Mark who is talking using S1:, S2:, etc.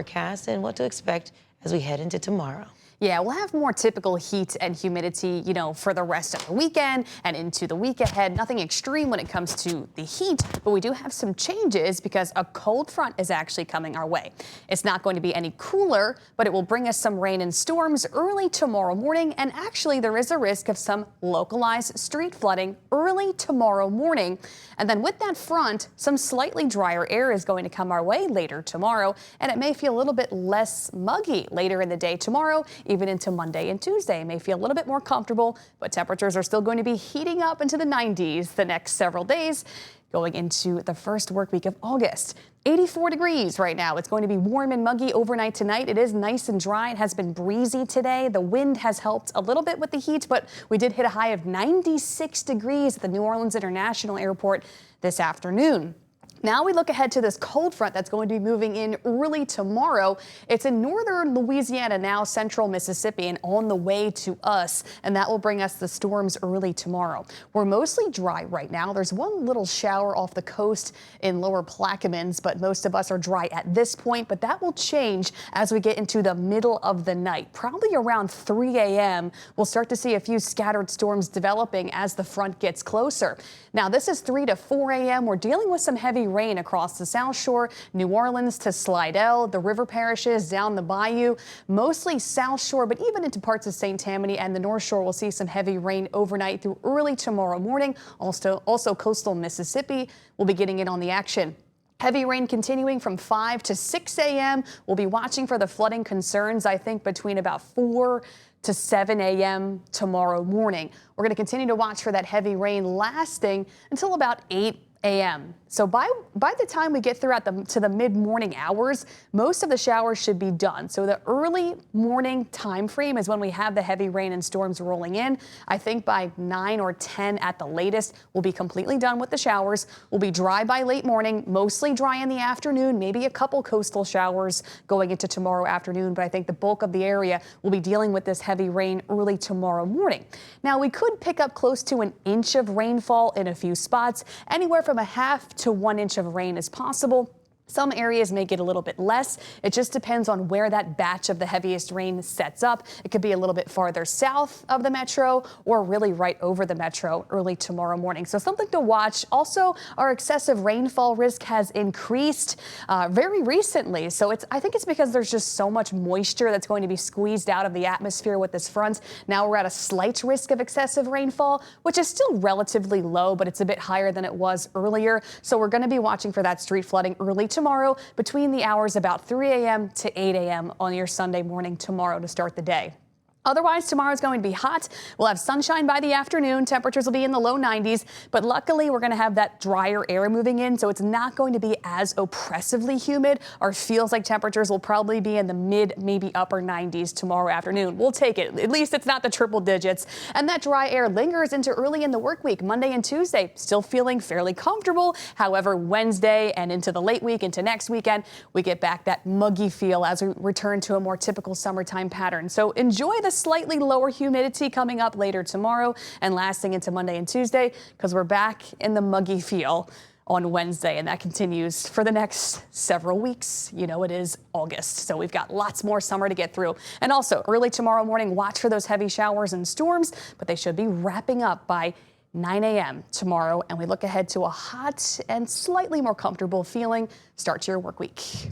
S1: forecast and what to expect as we head into tomorrow.
S2: Yeah, we'll have more typical heat and humidity, for the rest of the weekend and into the week ahead. Nothing extreme when it comes to the heat, but we do have some changes because a cold front is actually coming our way. It's not going to be any cooler, but it will bring us some rain and storms early tomorrow morning. And actually, there is a risk of some localized street flooding early tomorrow morning. And then with that front, some slightly drier air is going to come our way later tomorrow, and it may feel a little bit less muggy later in the day tomorrow. Even into Monday and Tuesday, may feel a little bit more comfortable, but temperatures are still going to be heating up into the 90s the next several days, going into the first work week of August. 84 degrees right now. It's going to be warm and muggy overnight tonight. It is nice and dry. It has been breezy today. The wind has helped a little bit with the heat, but we did hit a high of 96 degrees at the New Orleans International Airport this afternoon. Now we look ahead to this cold front that's going to be moving in early tomorrow. It's in northern Louisiana now, central Mississippi, and on the way to us, and that will bring us the storms early tomorrow. We're mostly dry right now. There's one little shower off the coast in lower Plaquemines, but most of us are dry at this point, but that will change as we get into the middle of the night. Probably around 3 a.m. we'll start to see a few scattered storms developing as the front gets closer. Now this is 3 to 4 a.m. We're dealing with some heavy rain across the South Shore, New Orleans to Slidell, the river parishes down the bayou, mostly South Shore, but even into parts of St. Tammany and the North Shore will see some heavy rain overnight through early tomorrow morning. Also coastal Mississippi will be getting in on the action. Heavy rain continuing from 5 to 6 a.m. We'll be watching for the flooding concerns, I think, between about 4 to 7 a.m. tomorrow morning. We're going to continue to watch for that heavy rain lasting until about 8 a.m. So by the time we get throughout to the mid-morning hours, most of the showers should be done. So the early morning time frame is when we have the heavy rain and storms rolling in. I think by 9 or 10 at the latest, we'll be completely done with the showers. We'll be dry by late morning, mostly dry in the afternoon, maybe a couple coastal showers going into tomorrow afternoon. But I think the bulk of the area will be dealing with this heavy rain early tomorrow morning. Now we could pick up close to an inch of rainfall in a few spots, anywhere from a half to 1 inch of rain is possible. Some areas may get a little bit less. It just depends on where that batch of the heaviest rain sets up. It could be a little bit farther south of the metro or really right over the metro early tomorrow morning. So something to watch. Also, our excessive rainfall risk has increased very recently. So I think it's because there's just so much moisture that's going to be squeezed out of the atmosphere with this front. Now we're at a slight risk of excessive rainfall, which is still relatively low, but it's a bit higher than it was earlier. So we're going to be watching for that street flooding early tomorrow between the hours about 3 a.m. to 8 a.m. on your Sunday morning tomorrow to start the day. Otherwise, tomorrow is going to be hot. We'll have sunshine by the afternoon. Temperatures will be in the low 90s, but luckily we're going to have that drier air moving in, so it's not going to be as oppressively humid. Or feels like temperatures will probably be in the mid, maybe upper 90s tomorrow afternoon. We'll take it. At least it's not the triple digits. And that dry air lingers into early in the work week, Monday and Tuesday. Still feeling fairly comfortable. However, Wednesday and into the late week, into next weekend, we get back that muggy feel as we return to a more typical summertime pattern. So enjoy the slightly lower humidity coming up later tomorrow and lasting into Monday and Tuesday, because we're back in the muggy feel on Wednesday, and that continues for the next several weeks. It is August, so we've got lots more summer to get through. And also early tomorrow morning, watch for those heavy showers and storms, but they should be wrapping up by 9 a.m. tomorrow, and we look ahead to a hot and slightly more comfortable feeling start to your work week.